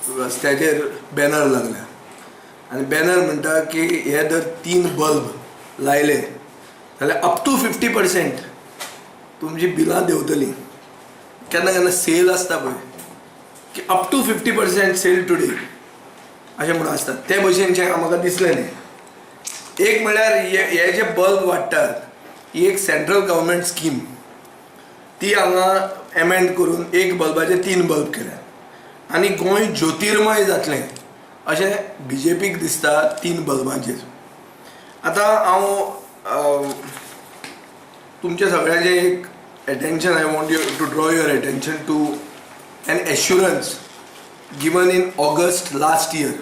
रस्त्याचेर बॅनर लागल्या आनी बॅनर म्हणटा की हे जर 3 बल्ब लायले जाल्यार अप टू 50% तुमची बिलां देंवतलीं. केन्ना केन्ना सेल आसता पळय की अप टू 50% सेल टुडे अशें म्हणून आसता, ते भशेनचें म्हाका दिसलें न्ही. एक म्हणल्यार हे जे बल्ब वाडटात ही एक सेंट्रल गव्हर्मेंट स्कीम, ती हांगा एमेंड करून एक बल्बाचे 3 बल्ब केल्या आनी गोंय ज्योतिर्मय जातलें अशें BJPक दिसता 3 बल्बांचेर. आतां हांव तुमच्या सगळ्यांचें एक attention, I want you to draw your attention to an assurance given in August last year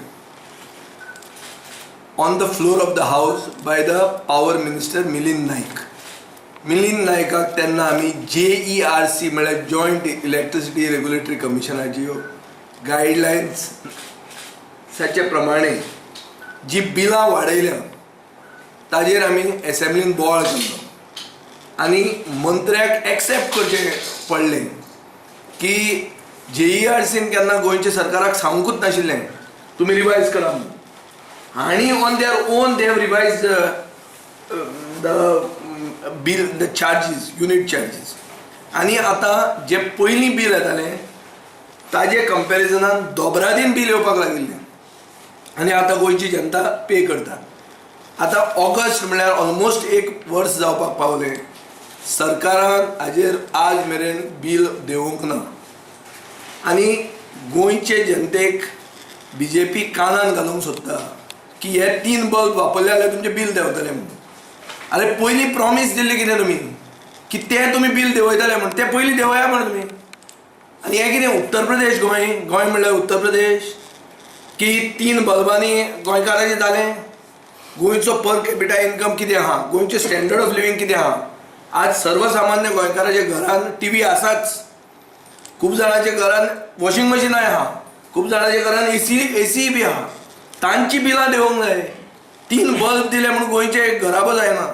on the floor of the house by the power minister Milind Naik. Milind Naikak तेन्ना आमी JERC म्हळ्यार joint electricity regulatory कमिशनाची guidelines साचे प्रमाणे जी बिलां वाडयल्या ताजेर आमी एसेंब्लीन बोवाळ केल्लो आनी मंत्र्याक एक्सेप्ट करचें पडलें की JERCन केन्ना गोंयच्या सरकाराक सांगूंकूच नाशिल्लें तुमी रिवायज करा म्हणून. आनी on their own they have revise the bill, the charges, unit charges. आनी आतां जे पयलीं बील येतालें ताजे कंपॅरिजनान दोबरादीन बील येवपाक लागिल्लें आनी आतां गोंयची जनता पे करता. आतां ऑगस्ट म्हळ्यार ऑलमोस्ट 1 वर्स जावपाक पावलें, सरकारान हाजेर आज मेरेन बील देंवोवंक ना आनी गोंयचे जनतेक BJP कानान घालूंक सोदता की हे 3 बल्ब वापरले जाल्यार तुमचें बील देंवतलें म्हणून. आरे पयलीं प्रॉमीस दिल्ली कितें तुमी की ते तुमी बील देंवयतले म्हण, ते पयलीं देंवया म्हण तुमी. आनी हें कितें उत्तर प्रदेश, गोंय म्हणल्यार उत्तर प्रदेश की 3 बल्बांनी गोंयकारांचें जालें. गोंयचो पर कॅपिटा इन्कम कितें आहा, गोंयचें स्टँडर्ड ऑफ लिवींग कितें आहा. आज सर्वसामान्य गोंयकाराच्या घरान TV आसाच, खूब जाणांच्या घरान वॉशिंग मशीनाय आहा, खूब जाणांच्या घरान AC बी आहा. तांची बिलां देंवोंक जाय. 3 बल्ब दिले म्हणून गोंयचे घराबो जायना.